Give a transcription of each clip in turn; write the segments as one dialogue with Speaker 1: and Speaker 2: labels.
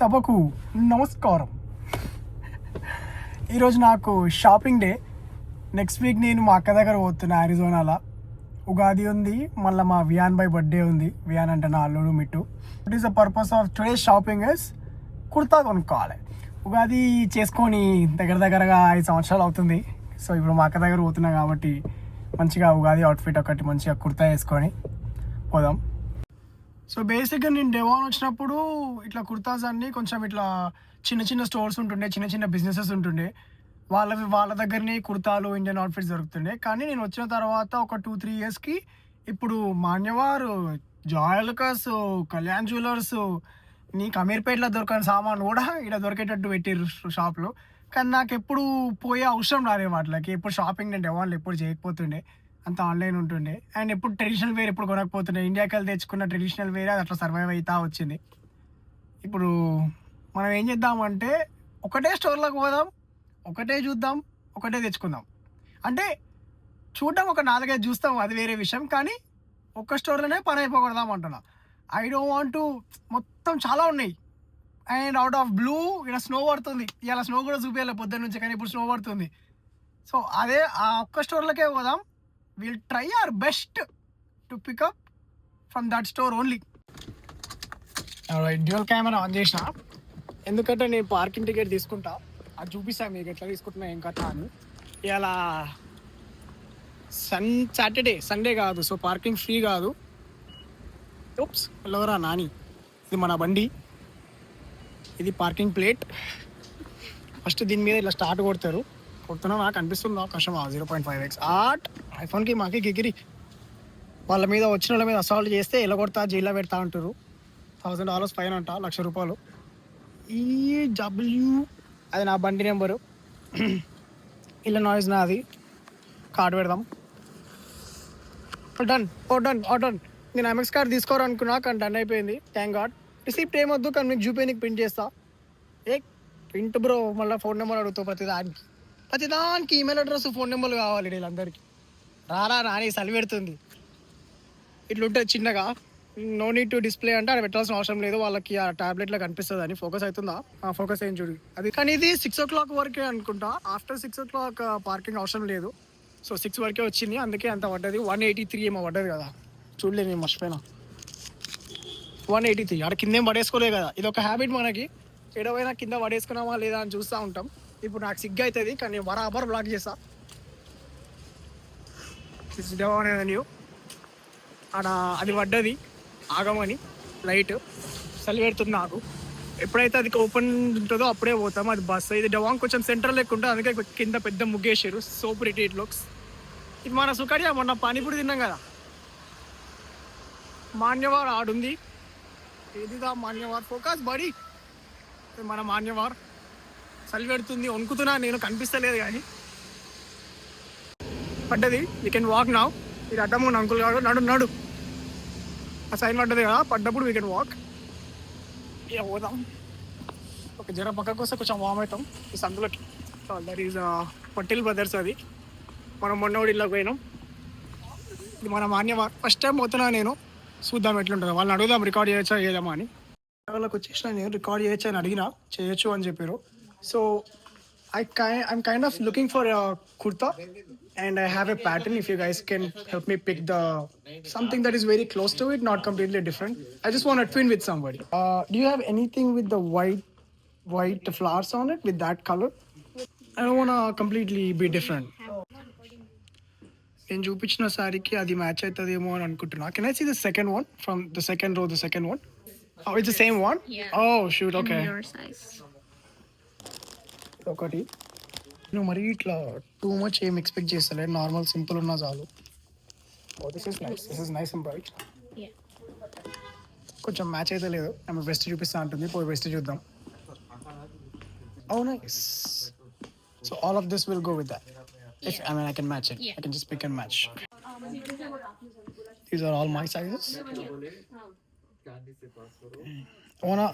Speaker 1: సభకు నమస్కారం. ఈరోజు నాకు షాపింగ్ డే. నెక్స్ట్ వీక్ నేను మా అక్క దగ్గర పోతున్నా అరిజోనాలో. ఉగాది ఉంది, మళ్ళీ మా వియాన్ బాయ్ బర్త్డే ఉంది. వియాన్ అంటే నా అల్లుడు Mittu. It is the purpose of today shopping is kurta కొనుక్కోవాలి. ఉగాది చేసుకొని దగ్గరగా 5 సంవత్సరాలు అవుతుంది. సో ఇప్పుడు మా అక్క దగ్గర పోతున్నా కాబట్టి మంచిగా ఉగాది అవుట్ఫిట్ ఒకటి మంచిగా కుర్తా వేసుకొని పోదాం. సో బేసిక్గా నేను డెవాన్ వచ్చినప్పుడు ఇట్లా కుర్తాస్ అన్నీ కొంచెం ఇట్లా చిన్న చిన్న స్టోర్స్ ఉంటుండే, చిన్న చిన్న బిజినెసెస్ ఉంటుండే. వాళ్ళ దగ్గరనే కుర్తాలు, ఇండియన్ అవుట్ఫిట్స్ దొరుకుతుండే. కానీ నేను వచ్చిన తర్వాత ఒక 2-3 ఇయర్స్కి ఇప్పుడు మాన్యవారు, జాయలుకాస్, కళ్యాణ్ జ్యువెలర్స్, నీకు అమీర్పేటలో దొరకని సామాను కూడా ఇక్కడ దొరికేటట్టు పెట్టిర్రు షాప్లో. కానీ నాకు ఎప్పుడు పోయే అవసరం రాలేదు వాటికి. ఎప్పుడు షాపింగ్ నేను డెవాన్లో ఎప్పుడు చేయకపోతుండే, అంత ఆన్లైన్ ఉంటుండే. అండ్ ఎప్పుడు ట్రెడిషనల్ వేర్ ఎప్పుడు కొనకపోతుండే. ఇండియాకి వెళ్ళి తెచ్చుకున్న ట్రెడిషనల్ వేర్ అది అట్లా సర్వైవ్ అవుతా వచ్చింది. ఇప్పుడు మనం ఏం చేద్దామంటే ఒకటే స్టోర్లోకి పోదాం, ఒకటే చూద్దాం, ఒకటే తెచ్చుకుందాం. అంటే చూడడం ఒక 4-5 చూస్తాం, అది వేరే విషయం. కానీ ఒక్క స్టోర్లోనే పని అయిపోకూడదాం అంటున్నా. ఐ డోంట్ వాంట్ టు మొత్తం చాలా ఉన్నాయి. అండ్ అవుట్ ఆఫ్ బ్లూ ఇక్కడ స్నో పడుతుంది. ఇలా స్నో కూడా చూపించాలి పొద్దున్న నుంచి, కానీ ఇప్పుడు స్నో పడుతుంది. సో అదే ఆ ఒక్క స్టోర్లకే పోదాం. Will try our best to pick up from that store only. Dual camera on చేసిన, ఎందుకంటే నేను పార్కింగ్ టికెట్ తీసుకుంటా. అది చూపిస్తాను మీకు ఎట్లా తీసుకుంటున్నా ఏం కథ అని. ఇలా సాటర్డే సండే కాదు, సో పార్కింగ్ ఫ్రీ కాదు. ఓప్స్, లోరా నాని, ఇది మన బండి, ఇది పార్కింగ్ ప్లేట్. ఫస్ట్ దీని మీద ఇలా స్టార్ట్ కొడతారు. కొడుతున్నా నాకు అనిపిస్తుంది అవకాశం 0.5x ఆర్ట్ ఐఫోన్కి మాకి గిగిరి. వాళ్ళ మీద వచ్చిన వాళ్ళ మీద అసాల్ట్ చేస్తే ఎలా కొడతా, జైల్లో పెడతా అంటారు. $1000 ఫైన్ అంట, ₹1,00,000. EW అది నా బండి నెంబరు. ఇలా నాయిస్ నాది. కార్డు పెడదాం. Done done. నేను ఎంఎక్స్ కార్డు తీసుకోవాలనుకున్నా, కానీ డన్ అయిపోయింది. Thank God. రిసిప్ట్ ఏమొద్దు, కానీ మీకు చూపేనికి ప్రింట్ చేస్తా. ప్రింట్ బ్రో, మళ్ళీ ఫోన్ నెంబర్ అడుగుతావు ప్రతిదానికి ఈమెయిల్ అడ్రస్, ఫోన్ నెంబర్లు కావాలి వీళ్ళందరికీ. రాని సలి పెడుతుంది. ఇట్లుంటుంది చిన్నగా, నో నీడ్ టు డిస్ప్లే అంటే అది పెట్టాల్సిన అవసరం లేదు. వాళ్ళకి ఆ ట్యాబ్లెట్లో కనిపిస్తుంది అని. ఫోకస్ అవుతుందా? ఫోకస్ అయ్యింది చూడు అది. కానీ ఇది 6 o'clock వరకే అనుకుంటా. ఆఫ్టర్ 6 o'clock పార్కింగ్ అవసరం లేదు. సో 6 వరకే వచ్చింది, అందుకే అంత పడ్డది. 183 ఏమో పడ్డది కదా, చూడలేదు నేను, మర్చిపోయినా. 183 అక్కడ కిందేం పడేసుకోలే కదా. ఇది ఒక హ్యాబిట్ మనకి, ఎడవైనా కింద పడేసుకున్నామా లేదా అని చూస్తూ ఉంటాం. ఇప్పుడు నాకు సిగ్గు అవుతుంది, కానీ బరాబర్ బ్లాక్ చేస్తా. న్యూ ఆడ అది పడ్డది ఆగమని లైట్, చలి పెడుతుంది నాకు. ఎప్పుడైతే అది ఓపెన్ ఉంటుందో అప్పుడే పోతాం. అది బస్సు. ఇది డవాంగ్ కొంచెం సెంట్రల్ లెక్క ఉంటుంది, అందుకే కింద పెద్ద ముగ్గేసారు. So pretty it looks. ఇది మన సుకడియా, మొన్న పానీపూరి తిన్నాం కదా, మాన్యవార్ ఆడుంది. ఏదిదా మాన్యవార్? ఫోకస్ బాడీ, మన మాన్యవార్. చలి పెడుతుంది, వణుకుతున్నా నేను, కనిపిస్తలేదు కానీ పడ్డది. You can walk now. ఇది అడ్డము అంకుల్ కాదు, నడు. ఆ సైన్ పడ్డది కదా, పడ్డప్పుడు వీ కెన్ వాక్. ఇక పోదాం. ఒక జర పక్కకు వస్తే కొంచెం వామ్ అవుతాం ఈ సందులోకి. That is Patel Brothers. అది మనం మొన్నోడి ఇళ్ళకి పోయినాం. ఇది మన మాన్యవార్. ఫస్ట్ టైం పోతున్నా నేను, చూద్దాం ఎట్లుంటుందో. వాళ్ళని అడుగుదాం రికార్డ్ చేయొచ్చా చేయదామా అని. వాళ్ళకి వచ్చేసిన నేను రికార్డ్ చేయొచ్చా అని అడిగినా, చేయొచ్చు అని చెప్పారు. So I'm kind of looking for a kurta, and I have a pattern. If you guys can help me pick something that is very close to it, not completely different. I just want to twin with somebody. Do you have anything with the white flowers on it with that color? I don't want to completely be different. నేను చూపించిన సారీకి అది match అవుతుందేమో అని అనుకుంటున్నా. Can I see the second one from the second row? The second one? Oh, it's the same one?
Speaker 2: Yeah.
Speaker 1: Oh, shoot. Okay.
Speaker 2: Your size.
Speaker 1: ఒకటి నువ్వు మరీ ఇట్లా టూ మచ్ ఏం ఎక్స్పెక్ట్ చేస్తలే, నార్మల్ సింపుల్ ఉన్నా చాలు. This is nice and bright. కొంచెం match అయితే లేదు. ఆమె వెస్ట్ చూపిస్తా అంటుంది, పోయి వెస్ట్ చూద్దాం. Oh, nice. So all of this will go with that. If I mean I can match it. I can just pick and match. These are all my sizes.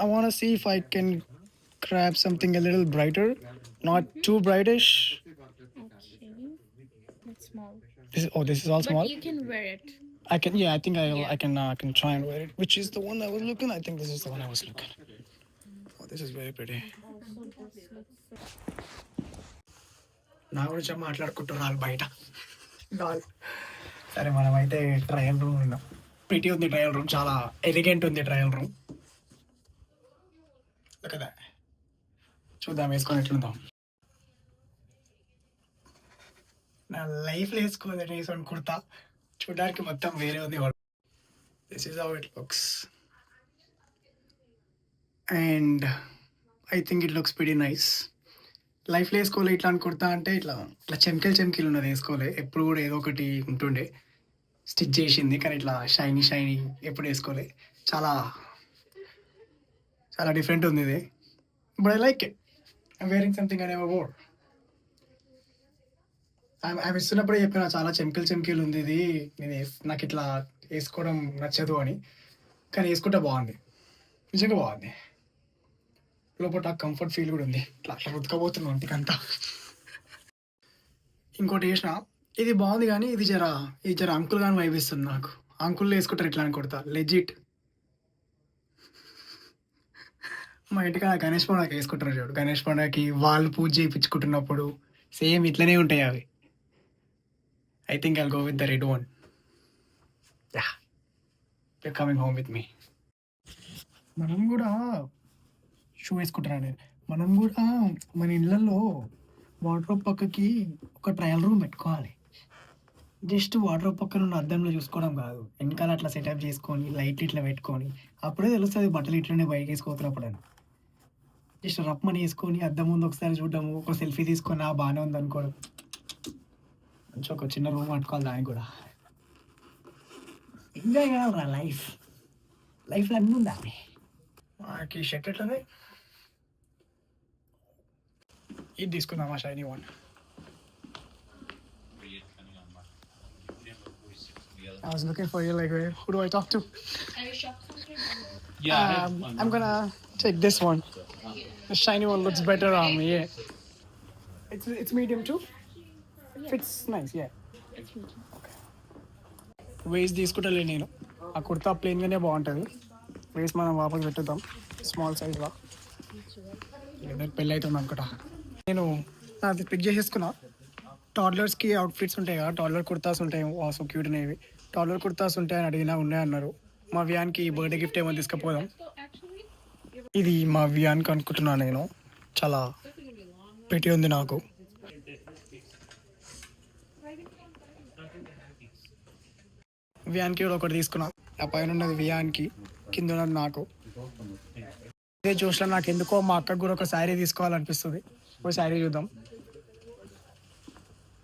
Speaker 1: I wanna see if I can grab something a little brighter, not too brightish.
Speaker 2: Okay. That's small.
Speaker 1: This is all small.
Speaker 2: But you can wear it.
Speaker 1: I can. Yeah, I think I can try and wear it. Which is the one I was looking? I think this is the one I was looking. This is very pretty.
Speaker 2: Also, this looks so.
Speaker 1: నా గురించి మాట్లాడుకుంటున్నారు బయట. Doll. సరే మనమైతే trial room ఉన్నాం. Pretty ఉంది trial room, చాలా elegant ఉంది ట్రయల్ రూమ్ కదా. చూద్దాం వేసుకొని ఎట్లుందాం. నా లైఫ్లో వేసుకోదని వేసుకొని కుర్తా చూడడానికి మొత్తం వేరే ఉంది. This is how it looks and I think it looks very nice. లైఫ్లో వేసుకోలే ఇట్లా అని కుర్తా అంటే ఇట్లా ఇట్లా చెమ్కిలు ఉన్నది వేసుకోలే. ఎప్పుడు కూడా ఏదో ఒకటి ఉంటుండే స్టిచ్ చేసింది, కానీ ఇట్లా షైనీ ఎప్పుడు వేసుకోలే. చాలా చాలా డిఫరెంట్ ఉంది ఇది. But I like it. I'm wearing something I never wore. ఆమె ఇస్తున్నప్పుడే చెప్పిన చాలా చెమ్కిలు ఉంది ఇది, నాకు ఇట్లా వేసుకోవడం నచ్చదు అని. కానీ వేసుకుంటే బాగుంది, నిజంగా బాగుంది. లోపల కంఫర్ట్ ఫీల్ కూడా ఉంది. ఇట్లా అట్లా రుతకపోతున్నాం ఇంటికంతా. ఇంకోటి వేసిన ఇది బాగుంది, కానీ ఇది జర అంకుల్ కానీ వైపిస్తుంది నాకు. అంకుల్ వేసుకుంటారు ఇట్లా అని కొడతా లెజిట్. మా ఇంటికి గణేష్ పండుగకి వేసుకుంటారు చూడు, గణేష్ పండుగకి వాళ్ళు పూజ చేయించుకుంటున్నప్పుడు సేమ్ ఇట్లనే ఉంటాయి అవి. I think I'll go with the red one. Ya, you coming home with me. మనం కూడా షూ వేసుకుంటారండి. మనం కూడా మన ఇళ్ళల్లో వార్డ్రోబ్ పక్కకి ఒక ట్రయల్ రూమ్ పెట్టుకోవాలి. జస్ట్ వార్డ్రోబ్ పక్కన ఉన్న అద్దంలో చూసుకోవడం కాదు, వెనకాల అట్లా సెటప్ చేసుకొని లైట్లు ఇట్లా పెట్టుకొని అప్పుడే తెలుస్తుంది బట్టలు ఇట్లనే బయటకి వేసుకోతున్నప్పుడు అని. జస్ట్ రప్మని వేసుకొని అద్దం ముందు ఒకసారి చూడడము, ఒక సెల్ఫీ తీసుకొని బాగానే ఉంది అనుకోవడం. మంచి ఒక చిన్న రూమ్ కట్టుకోవాలి దానికి కూడా. ఎంజాయ్ కావాలరా లైఫ్లో అన్నీ ఉండాలి. మాకు ఈ షర్ట్ ఎట్లనే ఇది తీసుకుందామా shiny one. I was looking for you, like, who do I talk to?
Speaker 2: Are you shocked?
Speaker 3: Yeah,
Speaker 1: I'm gonna take this one. The shiny one looks better on me, yeah. It's medium too? Fits nice, yeah. Waist తీసుకుంటలే నేను. ఆ కుర్తా ప్లెయిన్గానే బాగుంటుంది. Waste మనం వాపస్ పెట్టుద్దాం small సైజ్లో. ఏదో పెళ్ళి అవుతుంది అనుకుంటా. నేను అది పిక్ చేసేసుకున్నా. టాడ్లర్స్కి అవుట్ఫిట్స్ ఉంటాయి కదా, టాడ్లర్ కుర్తాస్ ఉంటాయి, సో క్యూట్ అనేవి. టాడ్లర్ కుర్తాస్ ఉంటాయని అడిగినా ఉన్నాయన్నారు. మా వ్యాన్కి బర్త్డే గిఫ్ట్ ఏమో తీసుకుపోదాం. ఇది మా వ్యాన్కి అనుకుంటున్నాను నేను. చాలా పెట్టి ఉంది నాకు. వ్యాన్కి కూడా ఒకటి తీసుకున్నాం. ఆ పైన ఉన్నది వ్యాన్కి, కింద ఉన్నది నాకు. ఇదే జోష్లో నాకు ఎందుకో మా అక్కకు కూడా ఒక శారీ తీసుకోవాలనిపిస్తుంది. ఒక శారీ చూద్దాం.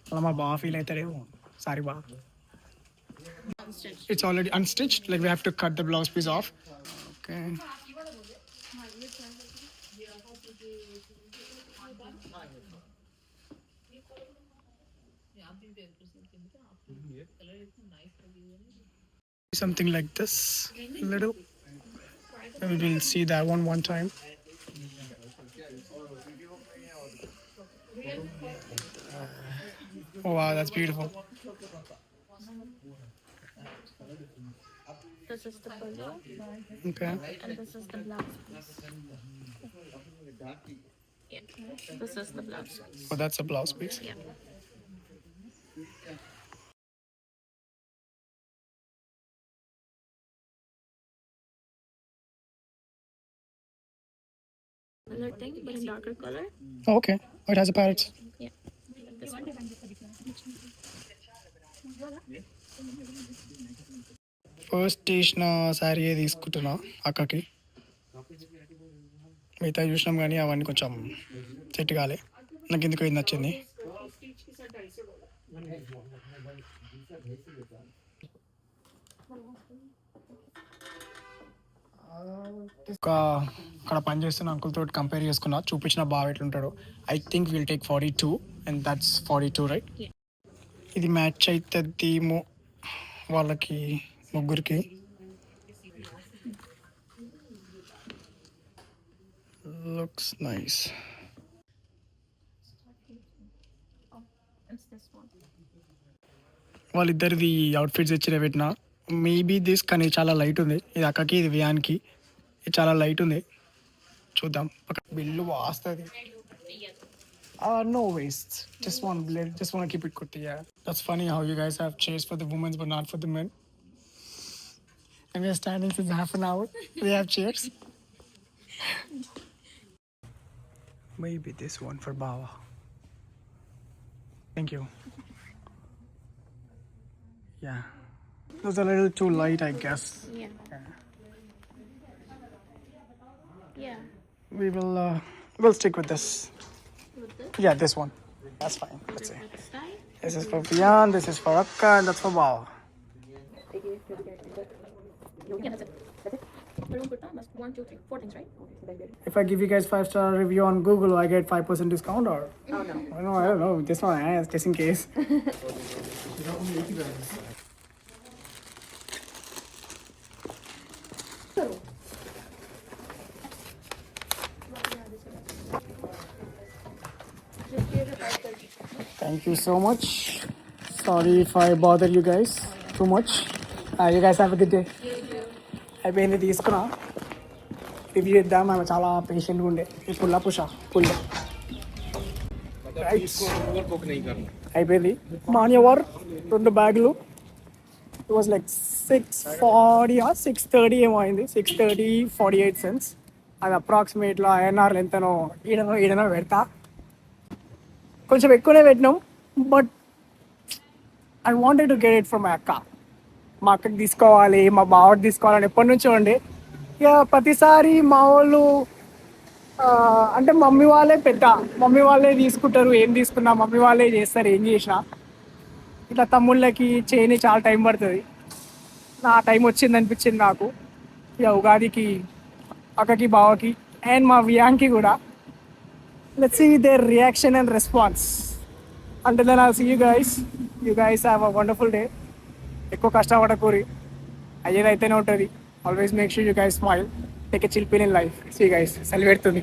Speaker 1: అలా మా బాగా ఫీల్ అవుతారేమో. సారీ బా, it's already unstitched, like we have to cut the blouse piece off. Okay, something like this little. We will see that one time. Oh wow, that's beautiful.
Speaker 2: This is the polo,
Speaker 1: Okay,
Speaker 2: and this is the blouse piece. Yeah, this is the blouse piece.
Speaker 1: oh that's a blouse piece.
Speaker 2: Yeah. Color thing, but in darker color.
Speaker 1: Oh, okay, oh, it has a parrot.
Speaker 2: Yeah. This one.
Speaker 1: First చేసిన శారీ తీసుకుంటున్నా అక్కకి. మిగతా చూసినాం కానీ అవన్నీ కొంచెం set కాలే. నాకు ఎందుకు ఇది నచ్చింది. అక్కడ పనిచేస్తున్న అంకుల్ తోటి కంపేర్ చేసుకున్నా, చూపించిన బాగా ఎట్లుంటాడు. I think will take 42 and that's 42 right. ఇది మ్యాచ్ అవుతుందేమో వాళ్ళకి ముగ్గురికి. Looks nice.
Speaker 2: It's this one.
Speaker 1: వాళ్ళిద్దరిది అవుట్ఫిట్స్ ఇచ్చిన పెట్టిన మేబీ దిస్, కానీ చాలా లైట్ ఉంది. ఇది అక్కకి, ఇది వ్యాన్కి. ఇది చాలా లైట్ ఉంది. చూద్దాం bill వాస్తుంది. No waste. Just want to keep it quick. Yeah, that's funny how you guys have chairs for the women but not for the men. And we are standing since half an hour. We have chairs. Maybe this one for Bawa. Thank you. Yeah, it was a little too light, I guess.
Speaker 2: Yeah. Yeah.
Speaker 1: We'll stick with this.
Speaker 2: With this.
Speaker 1: Yeah, this one. That's fine. Let's see.
Speaker 2: Next side.
Speaker 1: This is for Vian, this is for Akka, and that's for Bawa.
Speaker 2: Yeah, that's it. That's it. We don't put down. That's 1, 2, 3, 4 things, right?
Speaker 1: If I give you guys 5-star review on Google, I get 5% discount or?
Speaker 2: Oh no.
Speaker 1: I don't know. This one I asked just in case. Thank you so much. Sorry if I bother you guys too much. You guys have a good day. అయిపోయింది తీసుకున్నా review ఇద్దాం. ఆమె చాలా పేషెంట్గా ఉండే. ఈ పుల్ల పుల్ల అయిపోయింది. మాన్యవర్ 2 బ్యాగులు. ఇట్ వాజ్ లైక్ 640 or 630 ఏమో అయింది. 630.48 cents. అది అప్రాక్సిమేట్లో ఐఎన్ఆర్లు ఎంతనో ఈడనో పెడతా. కొంచెం ఎక్కువనే పెట్టినాం but I wanted to get it from my అక్క. మా అక్కకి తీసుకోవాలి, మా బావకి తీసుకోవాలని ఎప్పటి నుంచో ఉండే. ఇక ప్రతిసారి మా వాళ్ళు అంటే మమ్మీ వాళ్ళే తీసుకుంటారు. ఏం తీసుకున్నా మమ్మీ వాళ్ళే చేస్తారు. ఏం చేసినా ఇట్లా తమ్ముళ్ళకి చేయని చాలా టైం పడుతుంది. నా టైం వచ్చింది అనిపించింది నాకు. ఇక ఉగాదికి అక్కకి బావకి అండ్ మా వియాంకి కూడా. Let's see their reaction and response. Until then, I'll see you guys. You guys have a wonderful day. ఎక్కువ కష్టపడకూరి అయ్యేదైతేనే ఉంటుంది. Always make sure you guys smile. Take a chill పిల్ ఇన్ లైఫ్. సీ గైస్ సెలవు పెడుతుంది.